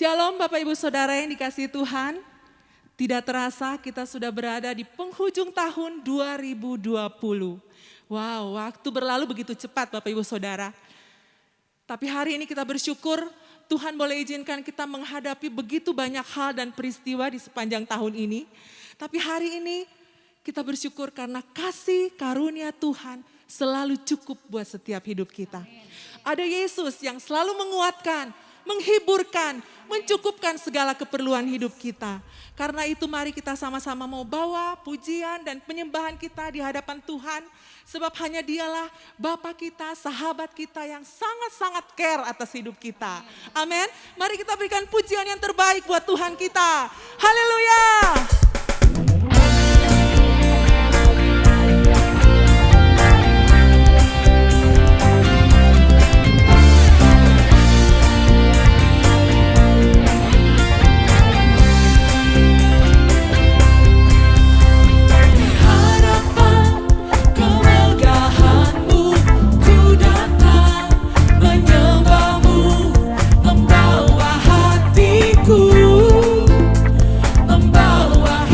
Shalom Bapak Ibu Saudara yang dikasihi Tuhan. Tidak terasa kita sudah berada di penghujung tahun 2020. Wow, waktu berlalu begitu cepat Bapak Ibu Saudara. Tapi hari ini kita bersyukur Tuhan boleh izinkan kita menghadapi begitu banyak hal dan peristiwa di sepanjang tahun ini. Tapi hari ini kita bersyukur karena kasih karunia Tuhan selalu cukup buat setiap hidup kita. Ada Yesus yang selalu menguatkan, menghiburkan, mencukupkan segala keperluan hidup kita. Karena itu mari kita sama-sama mau bawa pujian dan penyembahan kita di hadapan Tuhan. Sebab hanya dialah Bapa kita, sahabat kita yang sangat-sangat care atas hidup kita. Amin. Mari kita berikan pujian yang terbaik buat Tuhan kita. Haleluya. Membawa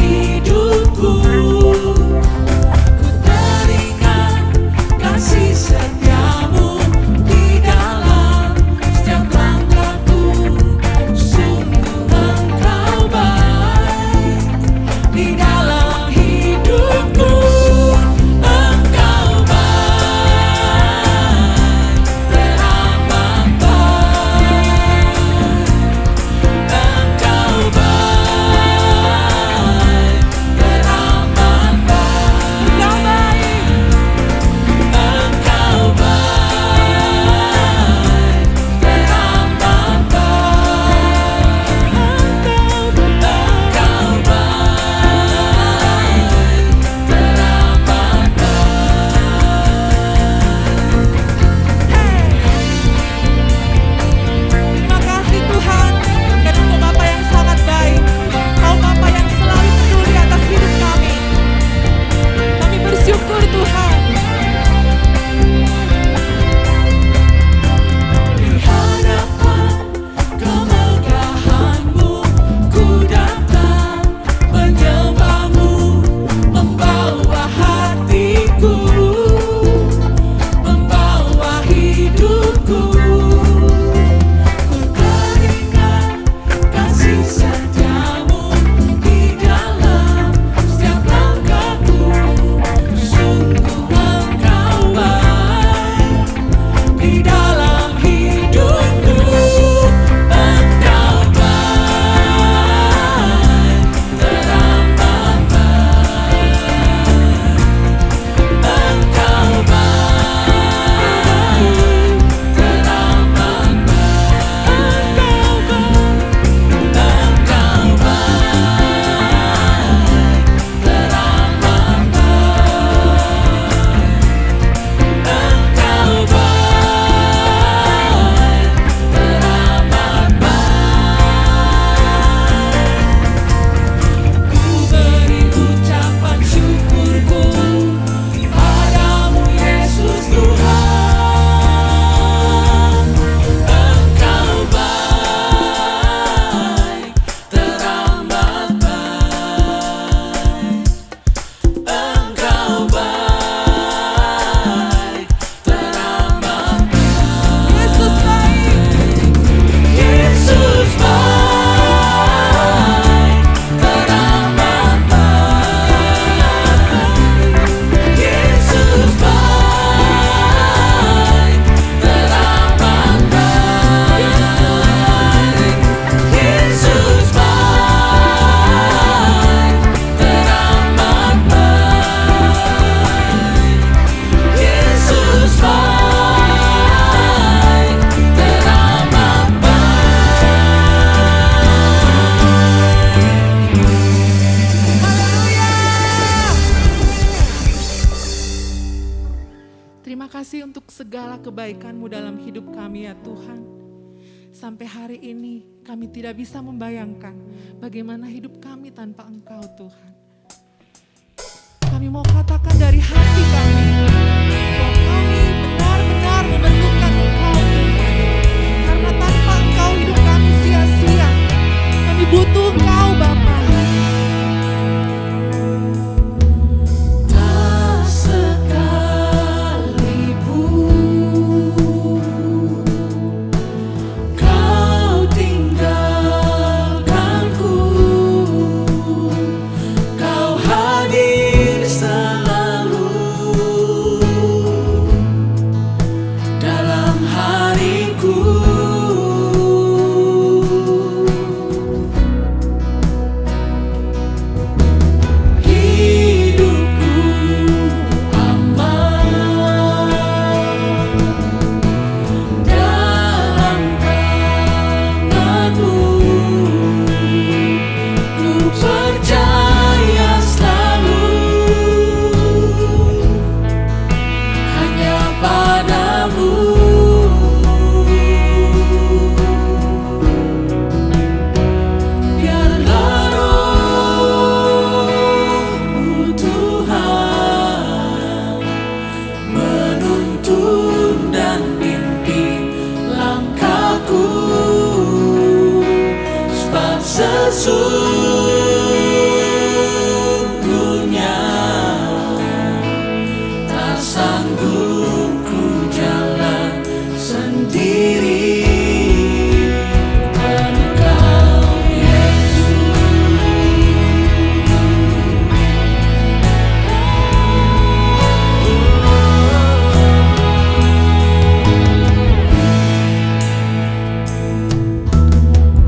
kebaikan-Mu dalam hidup kami ya Tuhan. Sampai hari ini kami tidak bisa membayangkan bagaimana hidup kami tanpa Engkau Tuhan. Kami mau katakan dari hati kami bahwa kami benar-benar memerlukan Engkau Tuhan. Karena tanpa Engkau hidup kami sia-sia. Kami butuh Engkau Bapa. Sesungguhnya tak sanggup ku jalan sendiri, Engkau Yesus.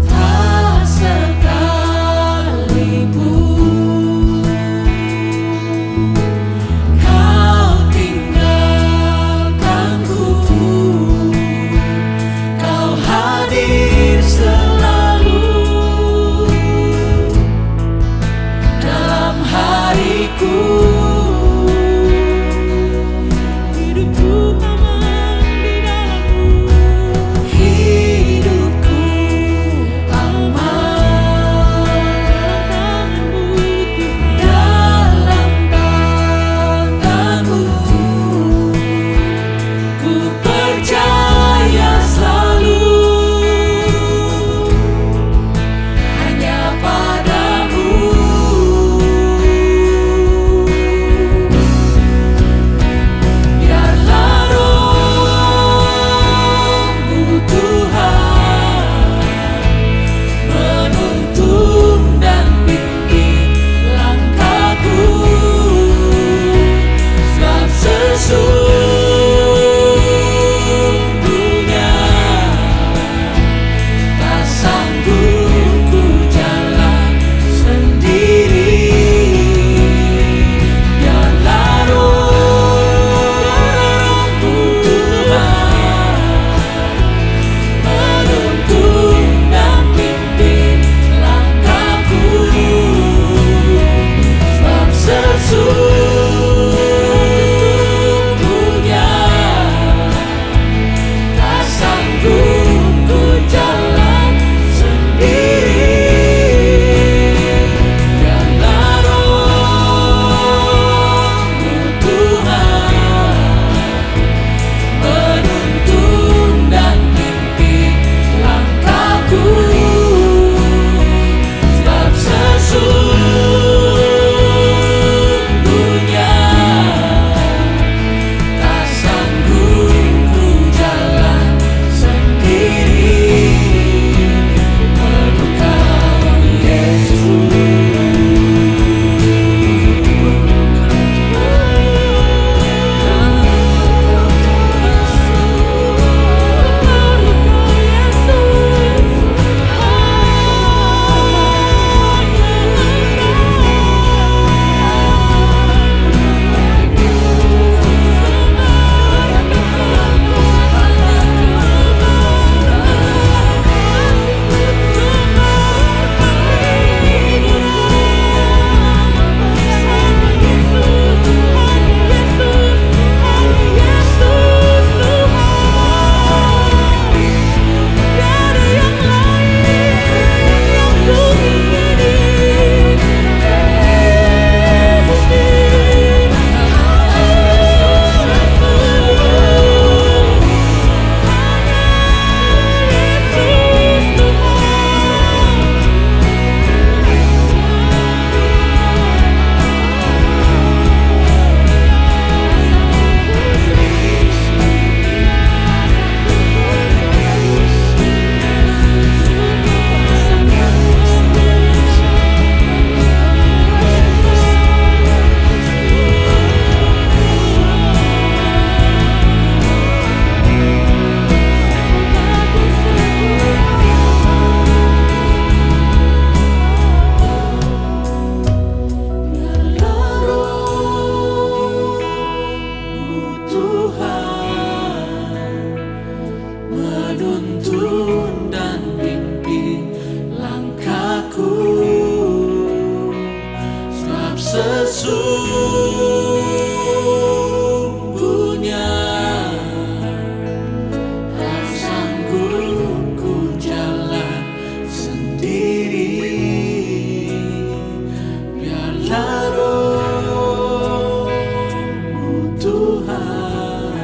Tak sekali menuntun dan pimpin langkahku, sebab sesungguhnya tak sanggup ku jalan sendiri. Biarlah Roh-Mu Tuhan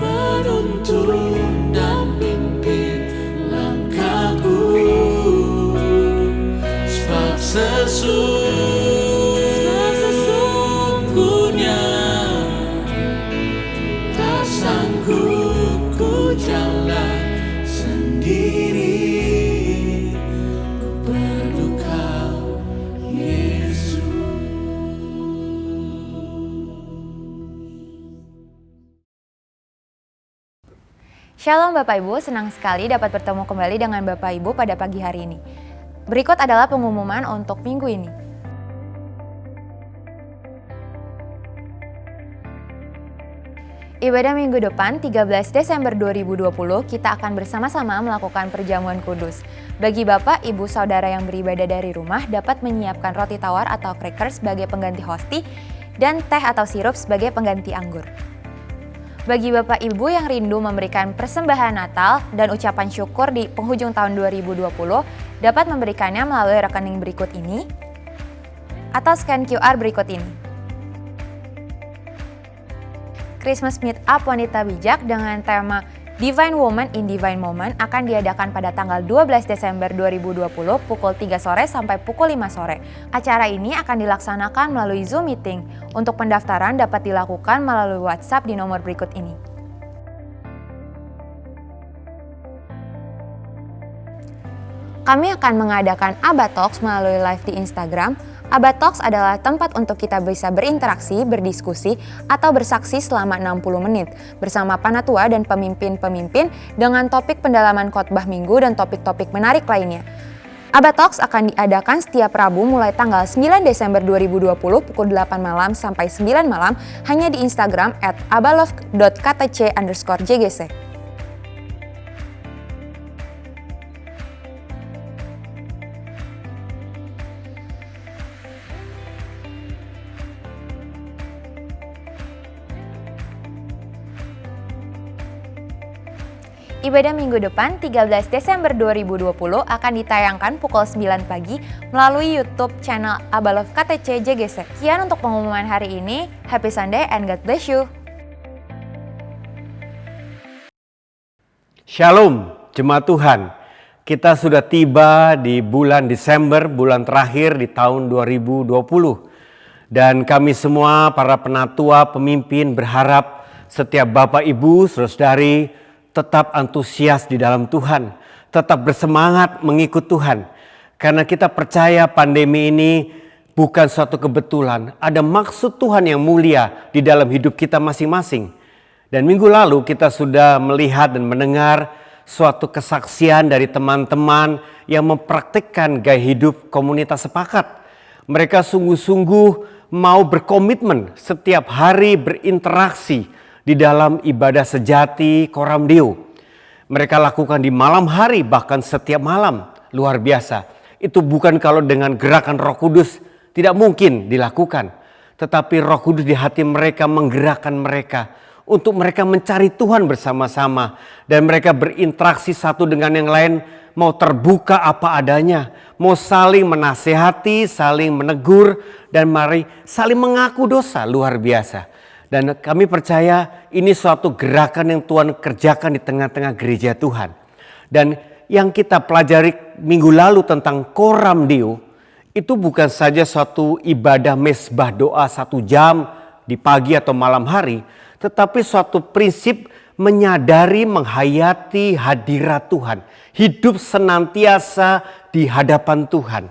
menuntun dan pimpin langkahku, sebab sesungguhnya tak sanggup ku jalan sendiri. Ku perlu Kau, Yesus. Shalom Bapak Ibu, senang sekali dapat bertemu kembali dengan Bapak Ibu pada pagi hari ini. Berikut adalah pengumuman untuk minggu ini. Ibadah minggu depan 13 Desember 2020 kita akan bersama-sama melakukan perjamuan kudus. Bagi Bapak, Ibu, Saudara yang beribadah dari rumah dapat menyiapkan roti tawar atau crackers sebagai pengganti hosti dan teh atau sirup sebagai pengganti anggur. Bagi Bapak Ibu yang rindu memberikan persembahan Natal dan ucapan syukur di penghujung tahun 2020 dapat memberikannya melalui rekening berikut ini atau scan QR berikut ini. Christmas Meetup Wanita Bijak dengan tema Divine Woman in Divine Moment akan diadakan pada tanggal 12 Desember 2020 pukul 3 sore sampai pukul 5 sore. Acara ini akan dilaksanakan melalui Zoom Meeting. Untuk pendaftaran dapat dilakukan melalui WhatsApp di nomor berikut ini. Kami akan mengadakan Abba Talks melalui live di Instagram. Abba Talks adalah tempat untuk kita bisa berinteraksi, berdiskusi, atau bersaksi selama 60 menit bersama panatua dan pemimpin-pemimpin dengan topik pendalaman khotbah minggu dan topik-topik menarik lainnya. Abba Talks akan diadakan setiap Rabu mulai tanggal 9 Desember 2020 pukul 8 malam sampai 9 malam hanya di Instagram @abalove.ktc_jgc. Ibadah minggu depan 13 Desember 2020 akan ditayangkan pukul 9 pagi melalui YouTube channel Abalove KTC JGC. Sekian untuk pengumuman hari ini. Happy Sunday and God bless you. Shalom, jemaat Tuhan. Kita sudah tiba di bulan Desember, bulan terakhir di tahun 2020. Dan kami semua, para penatua, pemimpin berharap setiap Bapak, Ibu, saudari tetap antusias di dalam Tuhan, tetap bersemangat mengikut Tuhan. Karena kita percaya pandemi ini bukan suatu kebetulan, ada maksud Tuhan yang mulia di dalam hidup kita masing-masing. Dan minggu lalu kita sudah melihat dan mendengar suatu kesaksian dari teman-teman yang mempraktikkan gaya hidup komunitas sepakat. Mereka sungguh-sungguh mau berkomitmen setiap hari berinteraksi di dalam ibadah sejati Koram Deo. Mereka lakukan di malam hari, bahkan setiap malam. Luar biasa. Itu bukan kalau dengan gerakan Roh Kudus tidak mungkin dilakukan. Tetapi Roh Kudus di hati mereka menggerakkan mereka untuk mereka mencari Tuhan bersama-sama. Dan mereka berinteraksi satu dengan yang lain, mau terbuka apa adanya. Mau saling menasehati, saling menegur, dan mari saling mengaku dosa. Luar biasa. Dan kami percaya ini suatu gerakan yang Tuhan kerjakan di tengah-tengah gereja Tuhan. Dan yang kita pelajari minggu lalu tentang Koram Deo, itu bukan saja suatu ibadah mesbah doa 1 jam di pagi atau malam hari, tetapi suatu prinsip menyadari, menghayati hadirat Tuhan. Hidup senantiasa di hadapan Tuhan.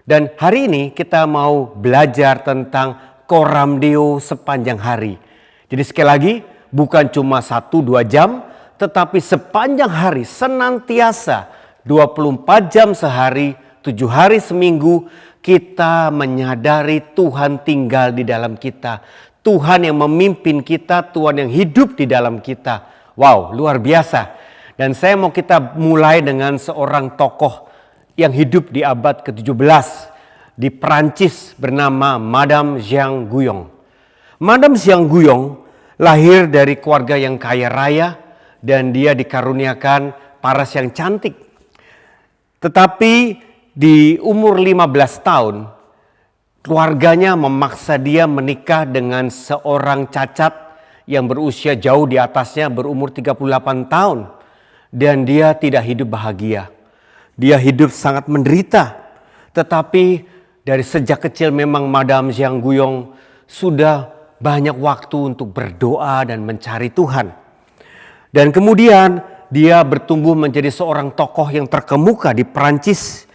Dan hari ini kita mau belajar tentang Koram Deo sepanjang hari. Jadi sekali lagi, bukan cuma 1-2 jam, tetapi sepanjang hari senantiasa 24 jam sehari, 7 hari seminggu kita menyadari Tuhan tinggal di dalam kita. Tuhan yang memimpin kita, Tuhan yang hidup di dalam kita. Wow, luar biasa. Dan saya mau kita mulai dengan seorang tokoh yang hidup di abad ke-17 di Perancis bernama Madame Jean Guyon. Madame Jean Guyon lahir dari keluarga yang kaya raya dan dia dikaruniakan paras yang cantik. Tetapi di umur 15 tahun, keluarganya memaksa dia menikah dengan seorang cacat yang berusia jauh di atasnya, berumur 38 tahun. Dan dia tidak hidup bahagia. Dia hidup sangat menderita. Tetapi dari sejak kecil memang Madame Jean Guyon sudah banyak waktu untuk berdoa dan mencari Tuhan. Dan kemudian dia bertumbuh menjadi seorang tokoh yang terkemuka di Perancis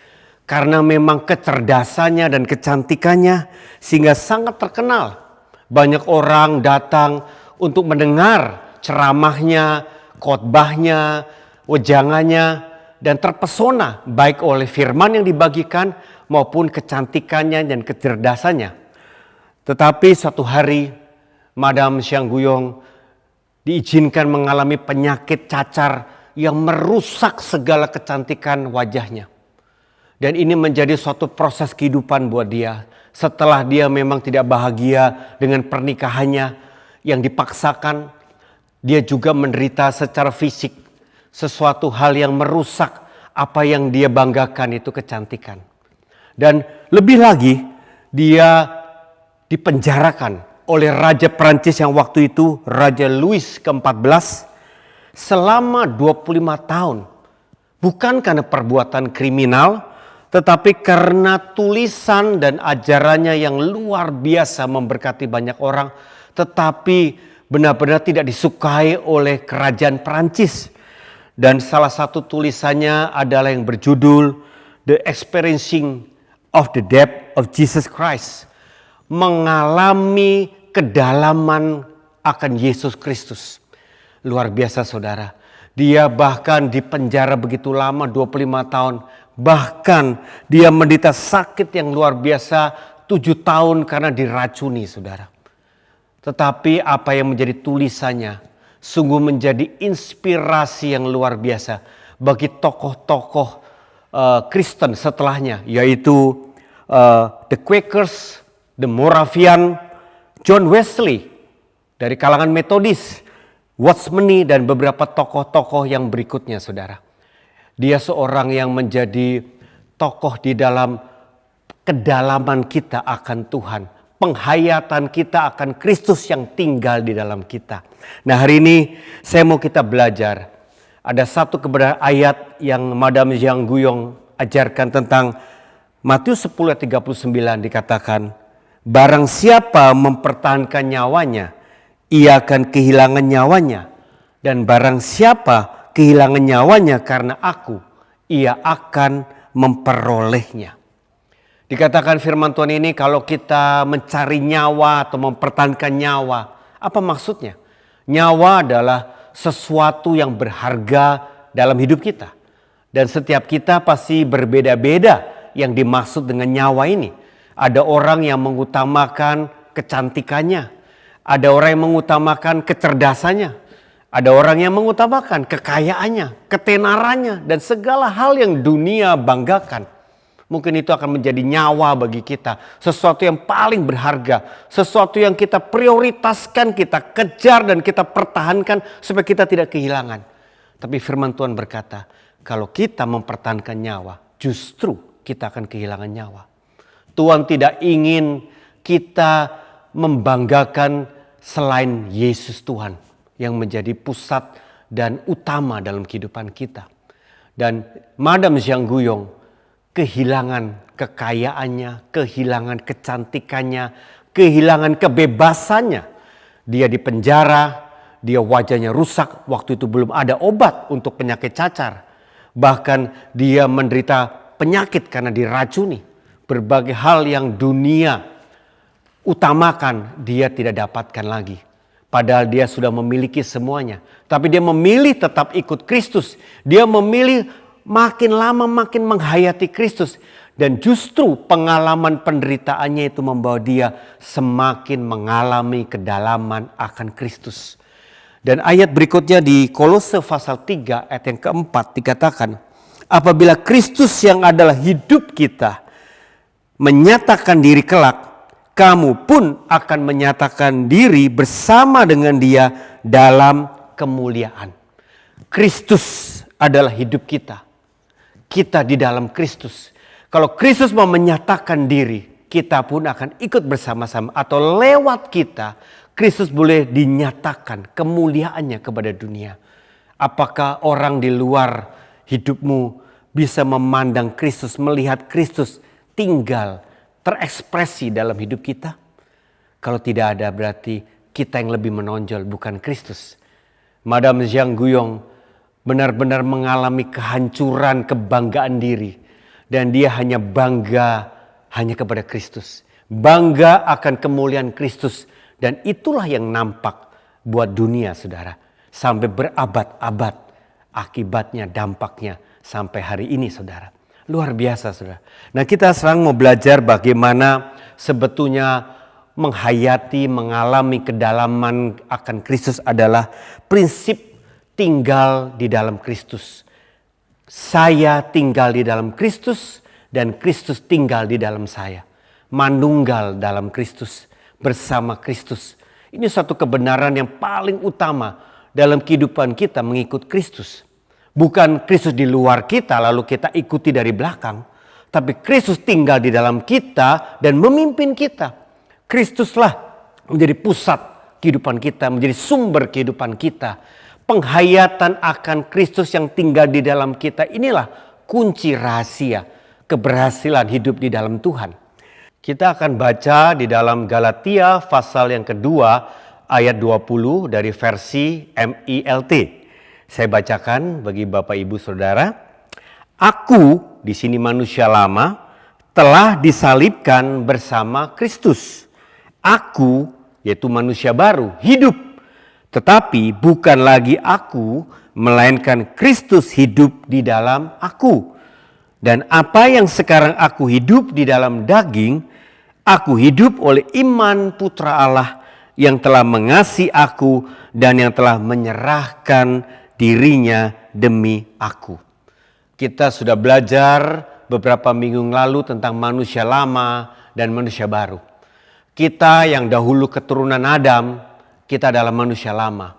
karena memang kecerdasannya dan kecantikannya sehingga sangat terkenal. Banyak orang datang untuk mendengar ceramahnya, khotbahnya, wejangannya, dan terpesona baik oleh firman yang dibagikan maupun kecantikannya dan kecerdasannya. Tetapi suatu hari Madame Jean Guyon diizinkan mengalami penyakit cacar yang merusak segala kecantikan wajahnya. Dan ini menjadi suatu proses kehidupan buat dia. Setelah dia memang tidak bahagia dengan pernikahannya yang dipaksakan, dia juga menderita secara fisik. Sesuatu hal yang merusak apa yang dia banggakan itu kecantikan. Dan lebih lagi dia dipenjarakan oleh Raja Perancis yang waktu itu Raja Louis ke-14 selama 25 tahun. Bukan karena perbuatan kriminal, tetapi karena tulisan dan ajarannya yang luar biasa memberkati banyak orang, tetapi benar-benar tidak disukai oleh kerajaan Perancis. Dan salah satu tulisannya adalah yang berjudul The Experiencing of the Depth of Jesus Christ. Mengalami kedalaman akan Yesus Kristus. Luar biasa saudara. Dia bahkan dipenjara begitu lama 25 tahun. Bahkan dia menderita sakit yang luar biasa 7 tahun karena diracuni saudara. Tetapi apa yang menjadi tulisannya sungguh menjadi inspirasi yang luar biasa bagi tokoh-tokoh Kristen setelahnya, yaitu the Quakers, the Moravian, John Wesley dari kalangan Metodis, Watchmeni, dan beberapa tokoh-tokoh yang berikutnya saudara. Dia seorang yang menjadi tokoh di dalam kedalaman kita akan Tuhan. Penghayatan kita akan Kristus yang tinggal di dalam kita. Nah hari ini saya mau kita belajar. Ada satu kebenaran ayat yang Madame Jean Guyon ajarkan tentang Matius 10 ayat 39 dikatakan, barang siapa mempertahankan nyawanya, ia akan kehilangan nyawanya. Dan barang siapa kehilangan nyawanya karena aku, ia akan memperolehnya. Dikatakan firman Tuhan ini kalau kita mencari nyawa atau mempertahankan nyawa, apa maksudnya? Nyawa adalah sesuatu yang berharga dalam hidup kita. Dan setiap kita pasti berbeda-beda yang dimaksud dengan nyawa ini. Ada orang yang mengutamakan kecantikannya. Ada orang yang mengutamakan kecerdasannya. Ada orang yang mengutamakan kekayaannya, ketenarannya, dan segala hal yang dunia banggakan. Mungkin itu akan menjadi nyawa bagi kita. Sesuatu yang paling berharga. Sesuatu yang kita prioritaskan, kita kejar dan kita pertahankan supaya kita tidak kehilangan. Tapi firman Tuhan berkata, kalau kita mempertahankan nyawa, justru kita akan kehilangan nyawa. Tuhan tidak ingin kita membanggakan selain Yesus Tuhan yang menjadi pusat dan utama dalam kehidupan kita. Dan Madame Jean Guyon kehilangan kekayaannya, kehilangan kecantikannya, kehilangan kebebasannya. Dia dipenjara, dia wajahnya rusak, waktu itu belum ada obat untuk penyakit cacar. Bahkan dia menderita penyakit karena diracuni. Berbagai hal yang dunia utamakan dia tidak dapatkan lagi. Padahal dia sudah memiliki semuanya. Tapi dia memilih tetap ikut Kristus. Dia memilih makin lama makin menghayati Kristus. Dan justru pengalaman penderitaannya itu membawa dia semakin mengalami kedalaman akan Kristus. Dan ayat berikutnya di Kolose pasal 3 ayat yang keempat dikatakan, apabila Kristus yang adalah hidup kita menyatakan diri kelak, kamu pun akan menyatakan diri bersama dengan Dia dalam kemuliaan. Kristus adalah hidup kita. Kita di dalam Kristus. Kalau Kristus mau menyatakan diri, kita pun akan ikut bersama-sama. Atau lewat kita, Kristus boleh dinyatakan kemuliaannya kepada dunia. Apakah orang di luar hidupmu bisa memandang Kristus, melihat Kristus tinggal, terekspresi dalam hidup kita? Kalau tidak ada, berarti kita yang lebih menonjol, bukan Kristus. Madame Zhang Guyong benar-benar mengalami kehancuran kebanggaan diri. Dan dia hanya bangga hanya kepada Kristus. Bangga akan kemuliaan Kristus. Dan itulah yang nampak buat dunia, saudara. Sampai berabad-abad akibatnya, dampaknya sampai hari ini, saudara. Luar biasa, saudara. Nah, kita sekarang mau belajar bagaimana sebetulnya menghayati, mengalami kedalaman akan Kristus adalah prinsip tinggal di dalam Kristus. Saya tinggal di dalam Kristus dan Kristus tinggal di dalam saya. Manunggal dalam Kristus, bersama Kristus. Ini satu kebenaran yang paling utama dalam kehidupan kita mengikut Kristus. Bukan Kristus di luar kita lalu kita ikuti dari belakang. Tapi Kristus tinggal di dalam kita dan memimpin kita. Kristuslah menjadi pusat kehidupan kita, menjadi sumber kehidupan kita. Penghayatan akan Kristus yang tinggal di dalam kita, inilah kunci rahasia keberhasilan hidup di dalam Tuhan. Kita akan baca di dalam Galatia pasal yang kedua ayat 20 dari versi MILT. Saya bacakan bagi Bapak Ibu Saudara. Aku, di sini manusia lama, telah disalibkan bersama Kristus. Aku, yaitu manusia baru, hidup. Tetapi bukan lagi aku, melainkan Kristus hidup di dalam aku. Dan apa yang sekarang aku hidup di dalam daging, aku hidup oleh iman Putra Allah yang telah mengasihi aku dan yang telah menyerahkan dirinya demi aku. Kita sudah belajar beberapa minggu lalu tentang manusia lama dan manusia baru. Kita yang dahulu keturunan Adam, kita adalah manusia lama.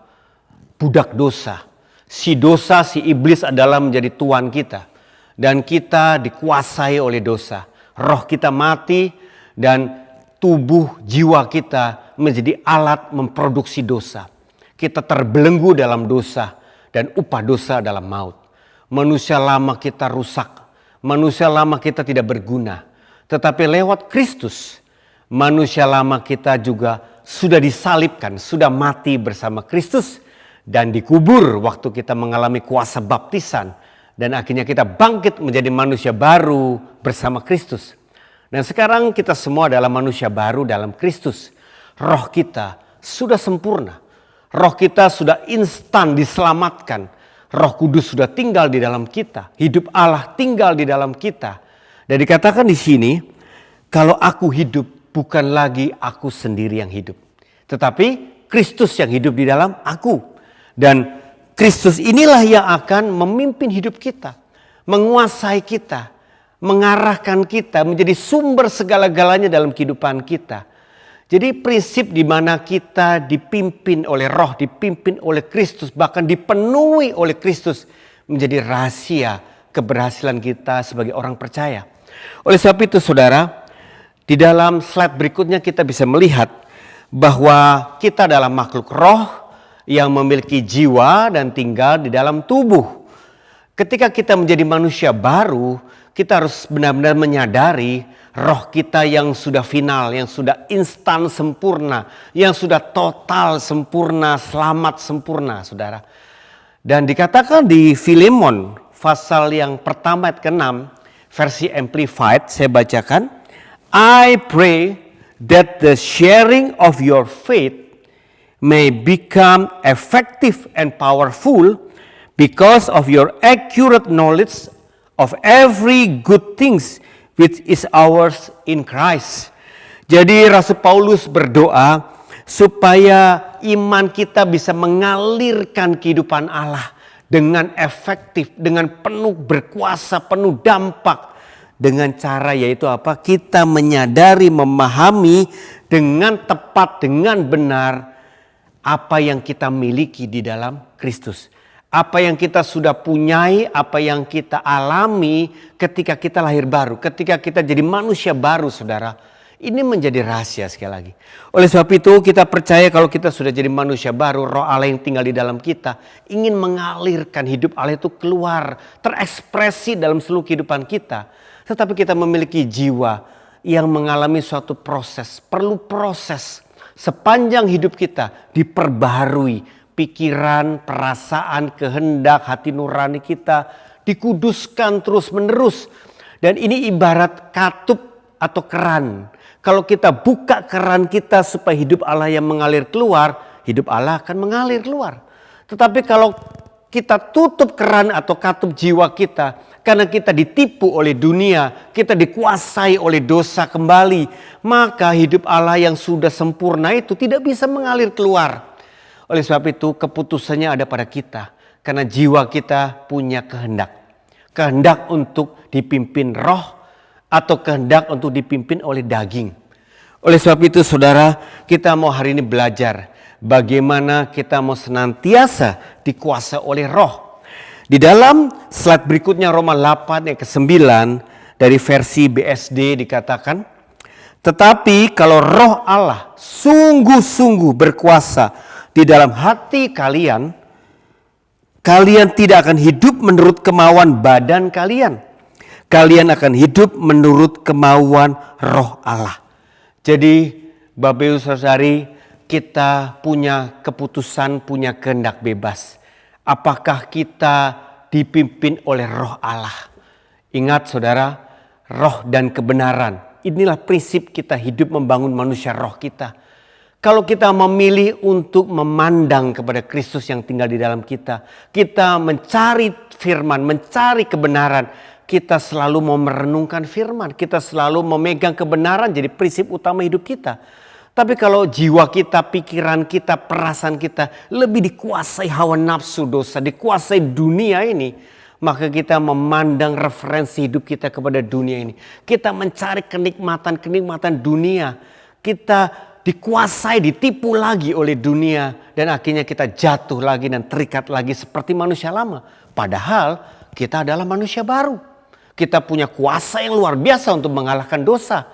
Budak dosa. Si dosa, si iblis adalah menjadi tuan kita. Dan kita dikuasai oleh dosa. Roh kita mati dan tubuh jiwa kita menjadi alat memproduksi dosa. Kita terbelenggu dalam dosa. Dan upah dosa adalah maut. Manusia lama kita rusak. Manusia lama kita tidak berguna. Tetapi lewat Kristus, manusia lama kita juga sudah disalibkan, sudah mati bersama Kristus. Dan dikubur waktu kita mengalami kuasa baptisan. Dan akhirnya kita bangkit menjadi manusia baru bersama Kristus. Dan sekarang kita semua adalah manusia baru dalam Kristus. Roh kita sudah sempurna. Roh kita sudah instan diselamatkan. Roh Kudus sudah tinggal di dalam kita. Hidup Allah tinggal di dalam kita. Dan dikatakan di sini, kalau aku hidup bukan lagi aku sendiri yang hidup. Tetapi Kristus yang hidup di dalam aku. Dan Kristus inilah yang akan memimpin hidup kita. Menguasai kita. Mengarahkan kita menjadi sumber segala-galanya dalam kehidupan kita. Jadi prinsip di mana kita dipimpin oleh Roh, dipimpin oleh Kristus, bahkan dipenuhi oleh Kristus menjadi rahasia keberhasilan kita sebagai orang percaya. Oleh sebab itu saudara, di dalam slide berikutnya kita bisa melihat bahwa kita adalah makhluk roh yang memiliki jiwa dan tinggal di dalam tubuh. Ketika kita menjadi manusia baru, kita harus benar-benar menyadari roh kita yang sudah final, yang sudah instan sempurna, yang sudah total sempurna, selamat sempurna, saudara. Dan dikatakan di Filemon pasal yang pertama ayat ke-6, versi Amplified, saya bacakan. I pray that the sharing of your faith may become effective and powerful because of your accurate knowledge of every good things which is ours in Christ. Jadi Rasul Paulus berdoa supaya iman kita bisa mengalirkan kehidupan Allah dengan efektif, dengan penuh berkuasa, penuh dampak. Dengan cara yaitu apa? Kita menyadari, memahami dengan tepat, dengan benar apa yang kita miliki di dalam Kristus. Apa yang kita sudah punyai, apa yang kita alami ketika kita lahir baru. Ketika kita jadi manusia baru, saudara. Ini menjadi rahasia sekali lagi. Oleh sebab itu kita percaya kalau kita sudah jadi manusia baru, Roh Allah yang tinggal di dalam kita ingin mengalirkan hidup Allah itu keluar, terekspresi dalam seluruh kehidupan kita. Tetapi kita memiliki jiwa yang mengalami suatu proses, perlu proses. Sepanjang hidup kita diperbaharui pikiran, perasaan, kehendak, hati nurani kita dikuduskan terus menerus. Dan ini ibarat katup atau keran. Kalau kita buka keran kita supaya hidup Allah yang mengalir keluar, hidup Allah akan mengalir keluar. Tetapi kalau kita tutup keran atau katup jiwa kita, karena kita ditipu oleh dunia, kita dikuasai oleh dosa kembali, maka hidup Allah yang sudah sempurna itu tidak bisa mengalir keluar. Oleh sebab itu keputusannya ada pada kita, karena jiwa kita punya kehendak. Kehendak untuk dipimpin roh, atau kehendak untuk dipimpin oleh daging. Oleh sebab itu saudara, kita mau hari ini belajar bagaimana kita mau senantiasa dikuasai oleh roh. Di dalam slide berikutnya Roma 8 ayat ke-9 dari versi BSD dikatakan, tetapi kalau roh Allah sungguh-sungguh berkuasa di dalam hati kalian, kalian tidak akan hidup menurut kemauan badan kalian. Kalian akan hidup menurut kemauan roh Allah. Jadi Bapak Ibu Saudari, kita punya keputusan, punya kehendak bebas. Apakah kita dipimpin oleh roh Allah? Ingat saudara, roh dan kebenaran. Inilah prinsip kita hidup membangun manusia roh kita. Kalau kita memilih untuk memandang kepada Kristus yang tinggal di dalam kita. Kita mencari firman, mencari kebenaran. Kita selalu mau merenungkan firman. Kita selalu memegang kebenaran jadi prinsip utama hidup kita. Tapi kalau jiwa kita, pikiran kita, perasaan kita lebih dikuasai hawa nafsu dosa, dikuasai dunia ini. Maka kita memandang referensi hidup kita kepada dunia ini. Kita mencari kenikmatan-kenikmatan dunia. Kita dikuasai, ditipu lagi oleh dunia. Dan akhirnya kita jatuh lagi dan terikat lagi seperti manusia lama. Padahal kita adalah manusia baru. Kita punya kuasa yang luar biasa untuk mengalahkan dosa.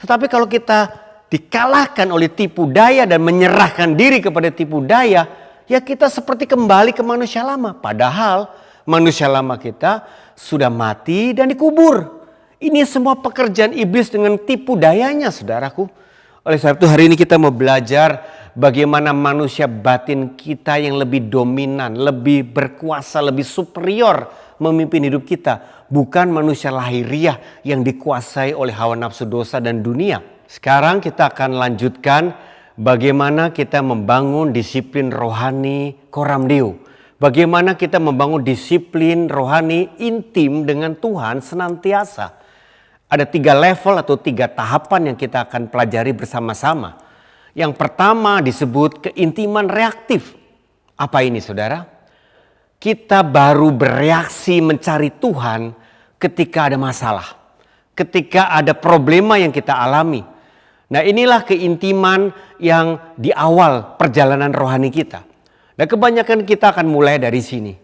Tetapi kalau kita dikalahkan oleh tipu daya dan menyerahkan diri kepada tipu daya, ya kita seperti kembali ke manusia lama. Padahal manusia lama kita sudah mati dan dikubur. Ini semua pekerjaan iblis dengan tipu dayanya, saudaraku. Oleh sebab itu hari ini kita mau belajar bagaimana manusia batin kita yang lebih dominan, lebih berkuasa, lebih superior memimpin hidup kita. Bukan manusia lahiriah yang dikuasai oleh hawa nafsu dosa dan dunia. Sekarang kita akan lanjutkan bagaimana kita membangun disiplin rohani Coram Deo. Bagaimana kita membangun disiplin rohani intim dengan Tuhan senantiasa. Ada 3 level atau 3 tahapan yang kita akan pelajari bersama-sama. Yang pertama disebut keintiman reaktif. Apa ini saudara? Kita baru bereaksi mencari Tuhan ketika ada masalah. Ketika ada problema yang kita alami. Nah inilah keintiman yang di awal perjalanan rohani kita. Dan kebanyakan kita akan mulai dari sini.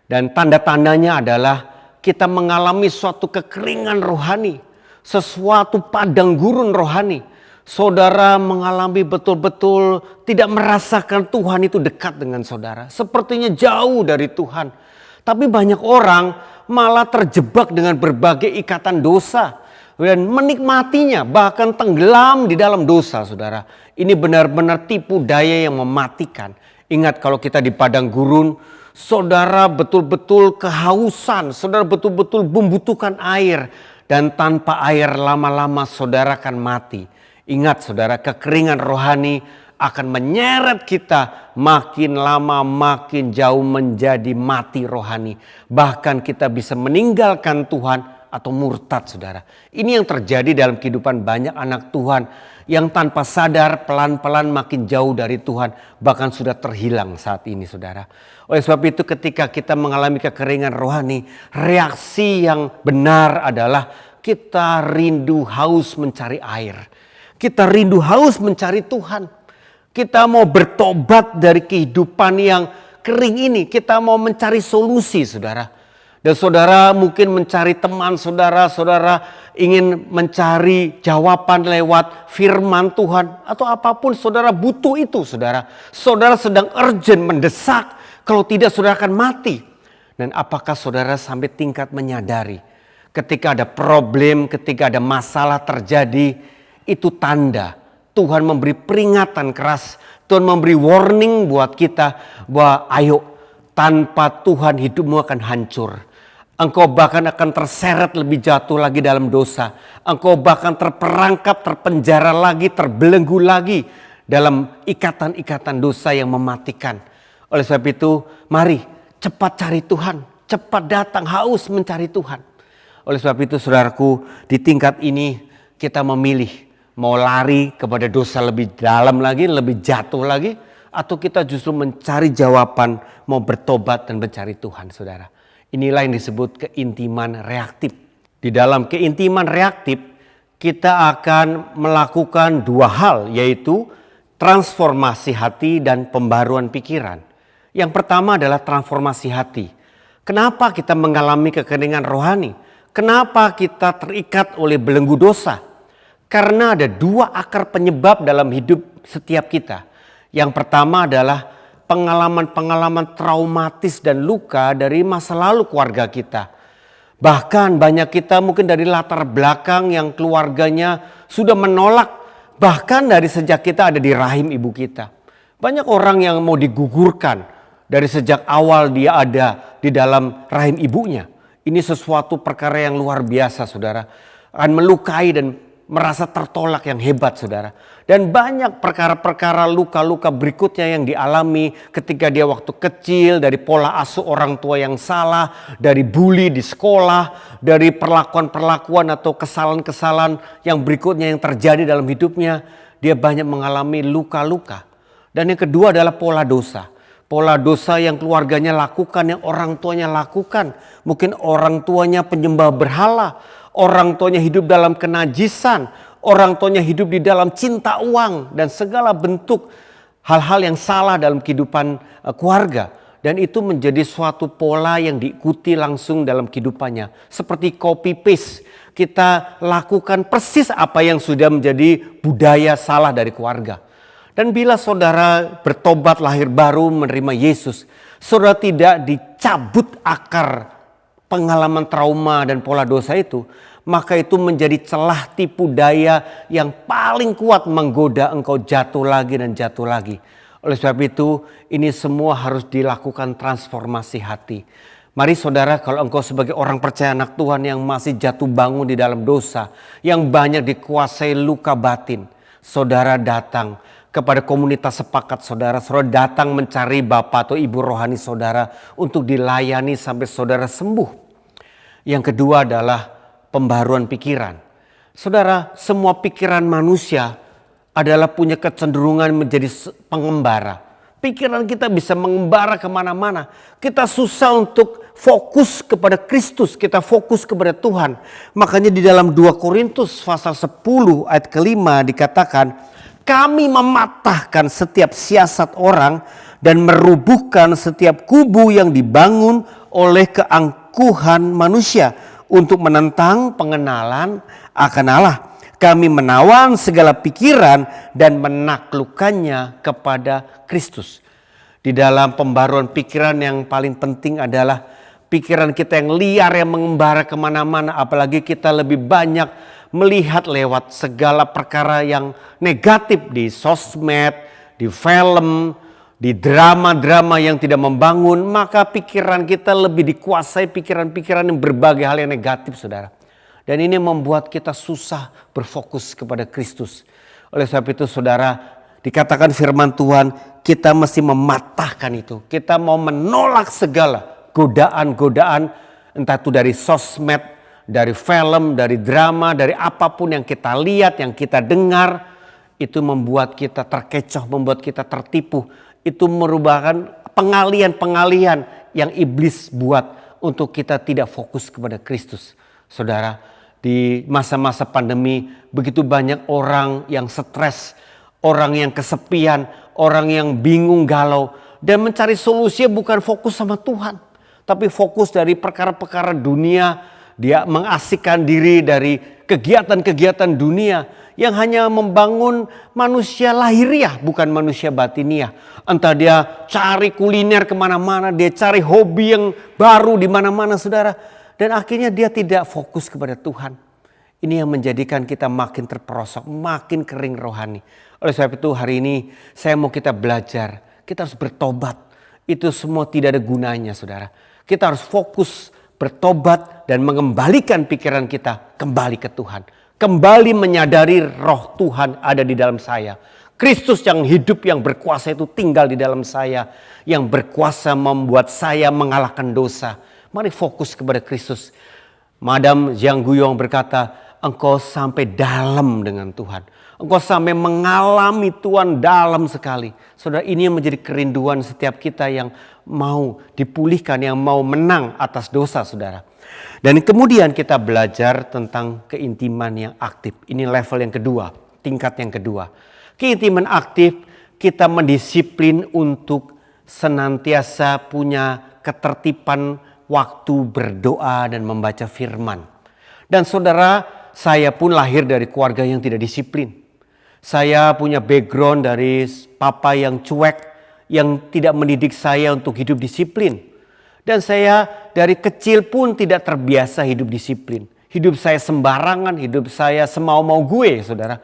Dan tanda-tandanya adalah kita mengalami suatu kekeringan rohani. Sesuatu padang gurun rohani. Saudara mengalami betul-betul tidak merasakan Tuhan itu dekat dengan saudara. Sepertinya jauh dari Tuhan. Tapi banyak orang malah terjebak dengan berbagai ikatan dosa. Dan menikmatinya bahkan tenggelam di dalam dosa saudara. Ini benar-benar tipu daya yang mematikan. Ingat kalau kita di padang gurun, saudara betul-betul kehausan. Saudara betul-betul membutuhkan air. Dan tanpa air lama-lama saudara akan mati. Ingat saudara, kekeringan rohani akan menyeret kita makin lama makin jauh menjadi mati rohani. Bahkan kita bisa meninggalkan Tuhan atau murtad saudara. Ini yang terjadi dalam kehidupan banyak anak Tuhan yang tanpa sadar pelan-pelan makin jauh dari Tuhan, bahkan sudah terhilang saat ini saudara. Oleh sebab itu ketika kita mengalami kekeringan rohani, reaksi yang benar adalah kita rindu haus mencari air. Kita rindu haus mencari Tuhan. Kita mau bertobat dari kehidupan yang kering ini. Kita mau mencari solusi saudara. Dan saudara mungkin mencari teman saudara. Saudara ingin mencari jawaban lewat firman Tuhan. Atau apapun saudara butuh itu saudara. Saudara sedang urgent mendesak. Kalau tidak saudara akan mati. Dan apakah saudara sampai tingkat menyadari. Ketika ada problem, ketika ada masalah terjadi. Itu tanda Tuhan memberi peringatan keras. Tuhan memberi warning buat kita bahwa ayo, tanpa Tuhan hidupmu akan hancur. Engkau bahkan akan terseret lebih jatuh lagi dalam dosa. Engkau bahkan terperangkap, terpenjara lagi, terbelenggu lagi dalam ikatan-ikatan dosa yang mematikan. Oleh sebab itu mari cepat cari Tuhan. Cepat datang haus mencari Tuhan. Oleh sebab itu saudaraku, di tingkat ini kita memilih. Mau lari kepada dosa lebih dalam lagi, lebih jatuh lagi. Atau kita justru mencari jawaban, mau bertobat dan mencari Tuhan saudara. Inilah yang disebut keintiman reaktif. Di dalam keintiman reaktif, kita akan melakukan dua hal, yaitu transformasi hati dan pembaruan pikiran. Yang pertama adalah transformasi hati. Kenapa kita mengalami kekeringan rohani? Kenapa kita terikat oleh belenggu dosa? Karena ada dua akar penyebab dalam hidup setiap kita. Yang pertama adalah pengalaman-pengalaman traumatis dan luka dari masa lalu keluarga kita. Bahkan banyak kita mungkin dari latar belakang yang keluarganya sudah menolak. Bahkan dari sejak kita ada di rahim ibu kita. Banyak orang yang mau digugurkan dari sejak awal dia ada di dalam rahim ibunya. Ini sesuatu perkara yang luar biasa saudara. Akan melukai dan merasa tertolak yang hebat saudara. Dan banyak perkara-perkara luka-luka berikutnya yang dialami ketika dia waktu kecil. Dari pola asuh orang tua yang salah. Dari bully di sekolah. Dari perlakuan-perlakuan atau kesalahan-kesalahan yang berikutnya yang terjadi dalam hidupnya. Dia banyak mengalami luka-luka. Dan yang kedua adalah pola dosa. Pola dosa yang keluarganya lakukan, yang orang tuanya lakukan. Mungkin orang tuanya penyembah berhala. Orang tuanya hidup dalam kenajisan, orang tuanya hidup di dalam cinta uang dan segala bentuk hal-hal yang salah dalam kehidupan keluarga. Dan itu menjadi suatu pola yang diikuti langsung dalam kehidupannya. Seperti copy paste, kita lakukan persis apa yang sudah menjadi budaya salah dari keluarga. Dan bila saudara bertobat lahir baru menerima Yesus, saudara tidak dicabut akar pengalaman trauma dan pola dosa itu, maka itu menjadi celah tipu daya yang paling kuat menggoda engkau jatuh lagi dan jatuh lagi. Oleh sebab itu, ini semua harus dilakukan transformasi hati. Mari saudara, kalau engkau sebagai orang percaya anak Tuhan yang masih jatuh bangun di dalam dosa, yang banyak dikuasai luka batin, saudara datang kepada komunitas sepakat saudara. Saudara datang mencari bapak atau ibu rohani saudara untuk dilayani sampai saudara sembuh. Yang kedua adalah pembaruan pikiran. Saudara, semua pikiran manusia adalah punya kecenderungan menjadi pengembara. Pikiran kita bisa mengembara kemana-mana. Kita susah untuk fokus kepada Kristus. Kita fokus kepada Tuhan. Makanya di dalam 2 Korintus pasal 10 ayat ke-5 dikatakan, kami mematahkan setiap siasat orang dan merubuhkan setiap kubu yang dibangun oleh keangkuhan manusia untuk menentang pengenalan akan Allah. Kami menawan segala pikiran dan menaklukkannya kepada Kristus. Di dalam pembaruan pikiran yang paling penting adalah pikiran kita yang liar yang mengembara kemana-mana. Apalagi kita lebih banyak melihat lewat segala perkara yang negatif di sosmed, di film, di drama-drama yang tidak membangun. Maka pikiran kita lebih dikuasai pikiran-pikiran yang berbagai hal yang negatif saudara. Dan ini membuat kita susah berfokus kepada Kristus. Oleh sebab itu saudara, dikatakan firman Tuhan, kita mesti mematahkan itu. Kita mau menolak segala godaan-godaan, entah itu dari sosmed, dari film, dari drama, dari apapun yang kita lihat, yang kita dengar, itu membuat kita terkecoh, membuat kita tertipu. Itu merupakan pengalian-pengalian yang iblis buat untuk kita tidak fokus kepada Kristus. Saudara, di masa-masa pandemi begitu banyak orang yang stres, orang yang kesepian, orang yang bingung galau. Dan mencari solusi bukan fokus sama Tuhan, tapi fokus dari perkara-perkara dunia. Dia mengasihkan diri dari kegiatan-kegiatan dunia yang hanya membangun manusia lahiriah, bukan manusia batiniah. Entah dia cari kuliner kemana-mana, dia cari hobi yang baru di mana-mana, saudara. Dan akhirnya dia tidak fokus kepada Tuhan. Ini yang menjadikan kita makin terperosok, makin kering rohani. Oleh sebab itu hari ini saya mau kita belajar, kita harus bertobat. Itu semua tidak ada gunanya, saudara. Kita harus fokus bertobat dan mengembalikan pikiran kita kembali ke Tuhan. Kembali menyadari roh Tuhan ada di dalam saya. Kristus yang hidup, yang berkuasa itu tinggal di dalam saya. Yang berkuasa membuat saya mengalahkan dosa. Mari fokus kepada Kristus. Madam Zhang Guyong berkata, engkau sampai dalam dengan Tuhan. Engkau sampai mengalami Tuhan dalam sekali. Saudara, ini yang menjadi kerinduan setiap kita yang mau dipulihkan, yang mau menang atas dosa, saudara. Dan kemudian kita belajar tentang keintiman yang aktif. Ini level yang kedua, tingkat yang kedua. Keintiman aktif, kita mendisiplin untuk senantiasa punya ketertiban waktu berdoa dan membaca firman. Dan saudara, saya pun lahir dari keluarga yang tidak disiplin. Saya punya background dari papa yang cuek, yang tidak mendidik saya untuk hidup disiplin. Dan saya dari kecil pun tidak terbiasa hidup disiplin. Hidup saya sembarangan, hidup saya semau-mau gue, saudara.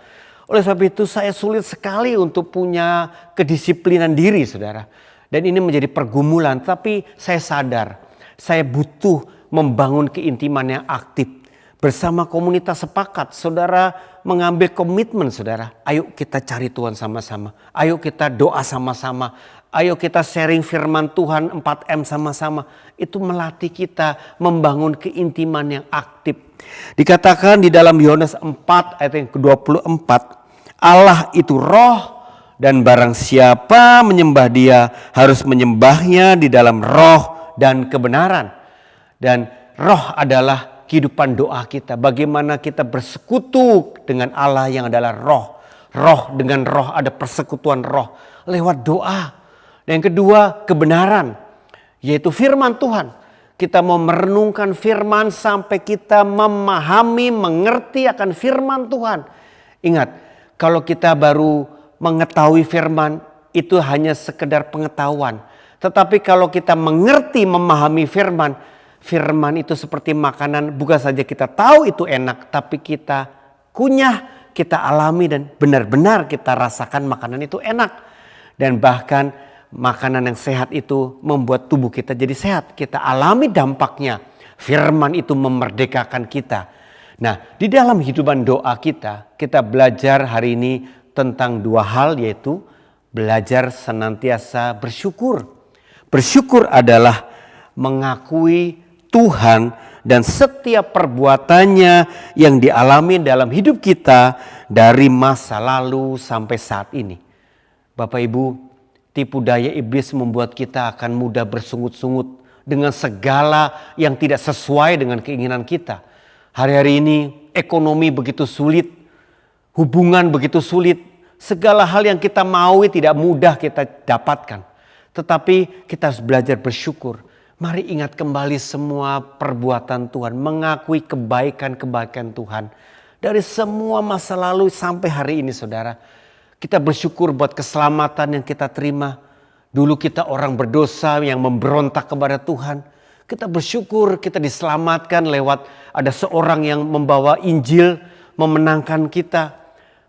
Oleh sebab itu saya sulit sekali untuk punya kedisiplinan diri, saudara. Dan ini menjadi pergumulan, tapi saya sadar saya butuh membangun keintiman yang aktif. Bersama komunitas sepakat, saudara mengambil komitmen, saudara. Ayo kita cari Tuhan sama-sama. Ayo kita doa sama-sama. Ayo kita sharing firman Tuhan 4M sama-sama. Itu melatih kita membangun keintiman yang aktif. Dikatakan di dalam Yohanes 4 ayat yang ke-24. Allah itu roh dan barang siapa menyembah dia harus menyembahnya di dalam roh dan kebenaran. Dan roh adalah kehidupan doa kita. Bagaimana kita bersekutu dengan Allah yang adalah roh. Roh dengan roh, ada persekutuan roh lewat doa. Dan yang kedua, kebenaran, yaitu firman Tuhan. Kita mau merenungkan firman sampai kita memahami, mengerti akan firman Tuhan. Ingat, kalau kita baru mengetahui firman, itu hanya sekedar pengetahuan. Tetapi kalau kita mengerti, memahami firman, firman itu seperti makanan, bukan saja kita tahu itu enak, tapi kita kunyah, kita alami dan benar-benar kita rasakan makanan itu enak. Dan bahkan makanan yang sehat itu membuat tubuh kita jadi sehat. Kita alami dampaknya. Firman itu memerdekakan kita. Nah, di dalam hidupan doa kita belajar hari ini tentang dua hal, yaitu belajar senantiasa bersyukur. Bersyukur adalah mengakui Tuhan dan setiap perbuatannya yang dialami dalam hidup kita dari masa lalu sampai saat ini. Bapak Ibu, tipu daya iblis membuat kita akan mudah bersungut-sungut dengan segala yang tidak sesuai dengan keinginan kita. Hari-hari ini ekonomi begitu sulit, hubungan begitu sulit, segala hal yang kita maui tidak mudah kita dapatkan. Tetapi kita harus belajar bersyukur. Mari ingat kembali semua perbuatan Tuhan, mengakui kebaikan-kebaikan Tuhan. Dari semua masa lalu sampai hari ini, saudara. Kita bersyukur buat keselamatan yang kita terima. Dulu kita orang berdosa yang memberontak kepada Tuhan. Kita bersyukur kita diselamatkan lewat ada seorang yang membawa Injil, memenangkan kita.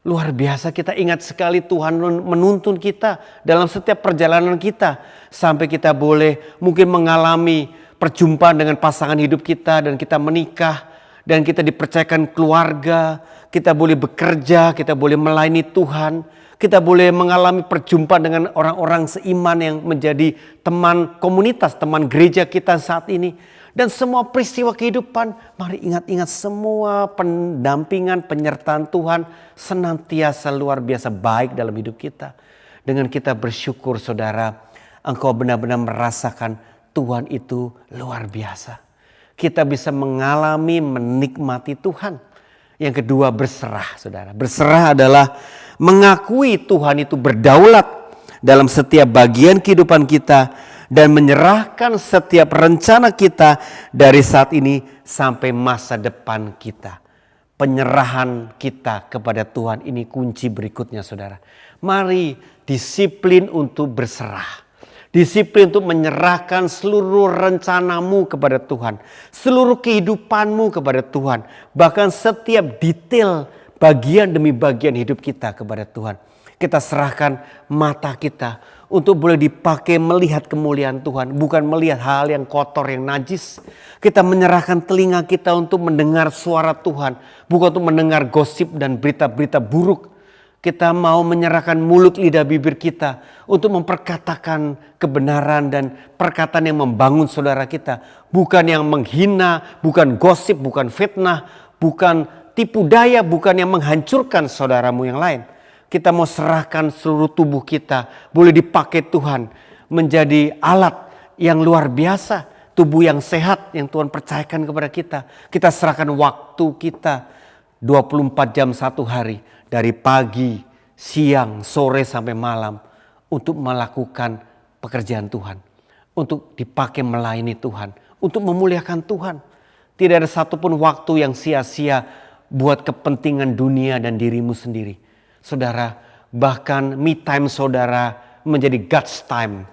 Luar biasa, kita ingat sekali Tuhan menuntun kita dalam setiap perjalanan kita. Sampai kita boleh mungkin mengalami perjumpaan dengan pasangan hidup kita dan kita menikah. Dan kita dipercayakan keluarga, kita boleh bekerja, kita boleh melayani Tuhan. Kita boleh mengalami perjumpaan dengan orang-orang seiman yang menjadi teman komunitas, teman gereja kita saat ini. Dan semua peristiwa kehidupan, mari ingat-ingat semua pendampingan, penyertaan Tuhan senantiasa luar biasa baik dalam hidup kita. Dengan kita bersyukur saudara, engkau benar-benar merasakan Tuhan itu luar biasa. Kita bisa mengalami, menikmati Tuhan. Yang kedua, berserah saudara. Berserah adalah mengakui Tuhan itu berdaulat dalam setiap bagian kehidupan kita dan menyerahkan setiap rencana kita dari saat ini sampai masa depan kita. Penyerahan kita kepada Tuhan ini kunci berikutnya saudara. Mari disiplin untuk berserah. Disiplin untuk menyerahkan seluruh rencanamu kepada Tuhan. Seluruh kehidupanmu kepada Tuhan. Bahkan setiap detail bagian demi bagian hidup kita kepada Tuhan. Kita serahkan mata kita untuk boleh dipakai melihat kemuliaan Tuhan. Bukan melihat hal yang kotor, yang najis. Kita menyerahkan telinga kita untuk mendengar suara Tuhan. Bukan untuk mendengar gosip dan berita-berita buruk. Kita mau menyerahkan mulut, lidah, bibir kita untuk memperkatakan kebenaran dan perkataan yang membangun saudara kita. Bukan yang menghina, bukan gosip, bukan fitnah, bukan tipu daya, bukan yang menghancurkan saudaramu yang lain. Kita mau serahkan seluruh tubuh kita, boleh dipakai Tuhan menjadi alat yang luar biasa. Tubuh yang sehat yang Tuhan percayakan kepada kita. Kita serahkan waktu kita 24 jam satu hari. Dari pagi, siang, sore sampai malam. Untuk melakukan pekerjaan Tuhan. Untuk dipakai melayani Tuhan. Untuk memuliakan Tuhan. Tidak ada satupun waktu yang sia-sia buat kepentingan dunia dan dirimu sendiri. Saudara, bahkan me time saudara menjadi God's time.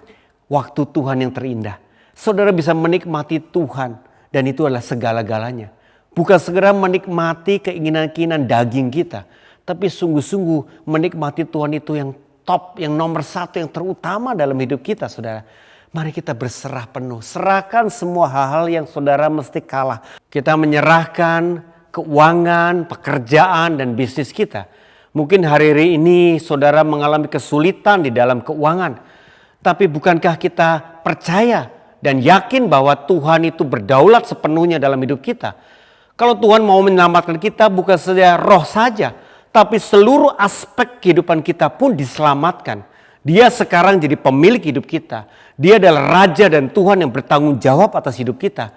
Waktu Tuhan yang terindah. Saudara bisa menikmati Tuhan dan itu adalah segala-galanya. Bukan segera menikmati keinginan-keinginan daging kita. Tapi sungguh-sungguh menikmati Tuhan itu yang top, yang nomor satu, yang terutama dalam hidup kita saudara. Mari kita berserah penuh. Serahkan semua hal-hal yang saudara mesti kalah. Kita menyerahkan keuangan, pekerjaan dan bisnis kita. Mungkin hari ini saudara mengalami kesulitan di dalam keuangan. Tapi bukankah kita percaya dan yakin bahwa Tuhan itu berdaulat sepenuhnya dalam hidup kita. Kalau Tuhan mau menyelamatkan kita bukan saja roh saja. Tapi seluruh aspek kehidupan kita pun diselamatkan. Dia sekarang jadi pemilik hidup kita. Dia adalah Raja dan Tuhan yang bertanggung jawab atas hidup kita.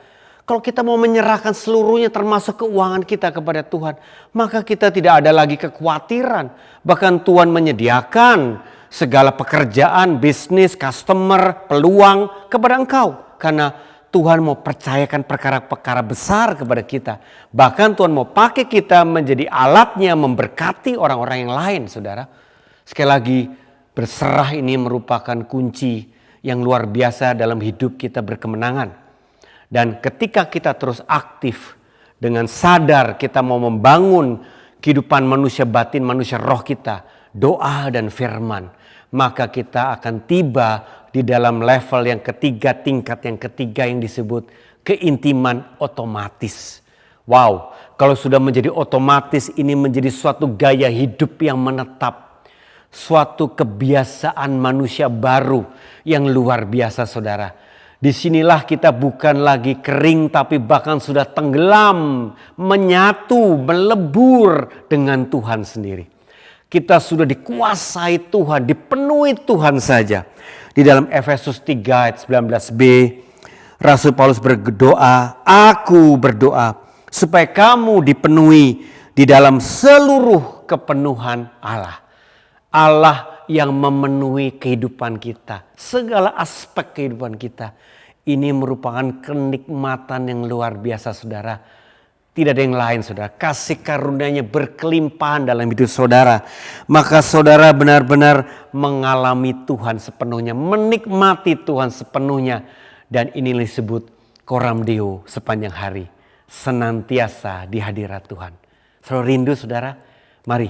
Kalau kita mau menyerahkan seluruhnya termasuk keuangan kita kepada Tuhan. Maka kita tidak ada lagi kekhawatiran. Bahkan Tuhan menyediakan segala pekerjaan, bisnis, customer, peluang kepada engkau. Karena Tuhan mau percayakan perkara-perkara besar kepada kita. Bahkan Tuhan mau pakai kita menjadi alatnya memberkati orang-orang yang lain saudara. Sekali lagi berserah ini merupakan kunci yang luar biasa dalam hidup kita berkemenangan. Dan ketika kita terus aktif dengan sadar kita mau membangun kehidupan manusia batin, manusia roh kita, doa dan firman, maka kita akan tiba di dalam level yang ketiga, tingkat yang ketiga yang disebut keintiman otomatis. Wow, kalau sudah menjadi otomatis ini menjadi suatu gaya hidup yang menetap. Suatu kebiasaan manusia baru yang luar biasa saudara. Disinilah kita bukan lagi kering tapi bahkan sudah tenggelam, menyatu, melebur dengan Tuhan sendiri. Kita sudah dikuasai Tuhan, dipenuhi Tuhan saja. Di dalam Efesus 3 ayat 19b, Rasul Paulus berdoa, aku berdoa supaya kamu dipenuhi di dalam seluruh kepenuhan Allah. Allah yang memenuhi kehidupan kita, segala aspek kehidupan kita. Ini merupakan kenikmatan yang luar biasa saudara. Tidak ada yang lain saudara. Kasih karunia-Nya berkelimpahan dalam hidup saudara. Maka saudara benar-benar mengalami Tuhan sepenuhnya. Menikmati Tuhan sepenuhnya. Dan ini disebut Coram Deo sepanjang hari. Senantiasa di hadirat Tuhan. Selalu rindu saudara. Mari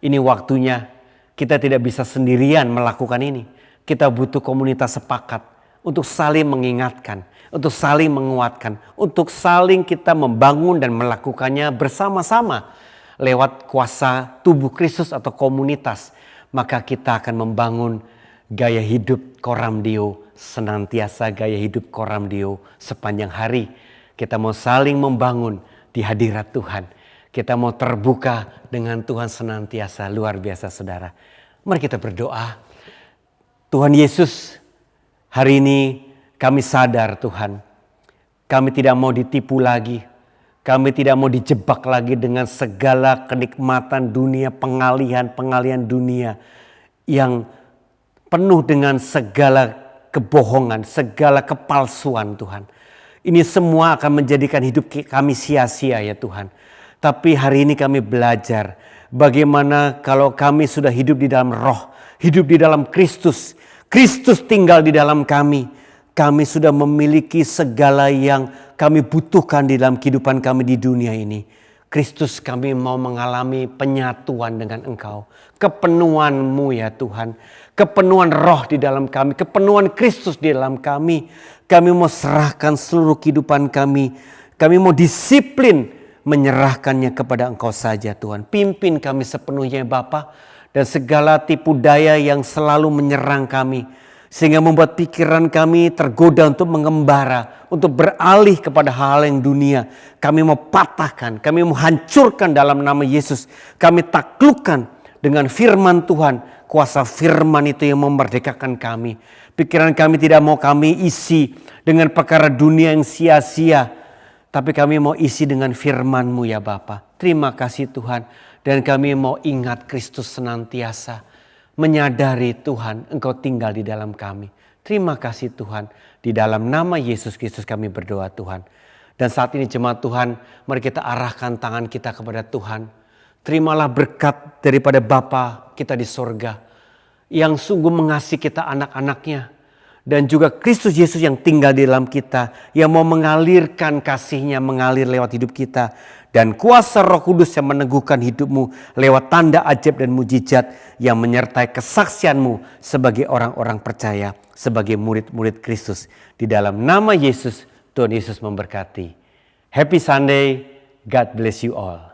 ini waktunya. Kita tidak bisa sendirian melakukan ini. Kita butuh komunitas sepakat untuk saling mengingatkan, untuk saling menguatkan, untuk saling kita membangun dan melakukannya bersama-sama lewat kuasa tubuh Kristus atau komunitas. Maka kita akan membangun gaya hidup Coram Deo, senantiasa gaya hidup Coram Deo sepanjang hari. Kita mau saling membangun di hadirat Tuhan. Kita mau terbuka dengan Tuhan senantiasa. Luar biasa saudara. Mari kita berdoa. Tuhan Yesus, hari ini kami sadar Tuhan. Kami tidak mau ditipu lagi. Kami tidak mau dijebak lagi dengan segala kenikmatan dunia, pengalihan dunia yang penuh dengan segala kebohongan, segala kepalsuan Tuhan. Ini semua akan menjadikan hidup kami sia-sia ya Tuhan. Tapi hari ini kami belajar bagaimana kalau kami sudah hidup di dalam roh, hidup di dalam Kristus. Kristus tinggal di dalam kami. Kami sudah memiliki segala yang kami butuhkan di dalam kehidupan kami di dunia ini. Kristus, kami mau mengalami penyatuan dengan Engkau. Kepenuhan-Mu ya Tuhan. Kepenuhan roh di dalam kami. Kepenuhan Kristus di dalam kami. Kami mau serahkan seluruh kehidupan kami. Kami mau disiplin menyerahkannya kepada Engkau saja Tuhan. Pimpin kami sepenuhnya Bapa. Dan segala tipu daya yang selalu menyerang kami. Sehingga membuat pikiran kami tergoda untuk mengembara, untuk beralih kepada hal yang dunia. Kami mau patahkan, kami mau hancurkan dalam nama Yesus. Kami taklukkan dengan firman Tuhan, kuasa firman itu yang memerdekakan kami. Pikiran kami tidak mau kami isi dengan perkara dunia yang sia-sia. Tapi kami mau isi dengan firman-Mu ya Bapa. Terima kasih Tuhan. Dan kami mau ingat Kristus senantiasa. Menyadari Tuhan Engkau tinggal di dalam kami. Terima kasih Tuhan. Di dalam nama Yesus Kristus kami berdoa Tuhan. Dan saat ini jemaat Tuhan, mari kita arahkan tangan kita kepada Tuhan. Terimalah berkat daripada Bapa kita di sorga. Yang sungguh mengasihi kita anak-anaknya. Dan juga Kristus Yesus yang tinggal di dalam kita. Yang mau mengalirkan kasih-Nya mengalir lewat hidup kita. Dan kuasa Roh Kudus yang meneguhkan hidupmu lewat tanda ajaib dan mujizat yang menyertai kesaksianmu sebagai orang-orang percaya, sebagai murid-murid Kristus. Di dalam nama Yesus, Tuhan Yesus memberkati. Happy Sunday, God bless you all.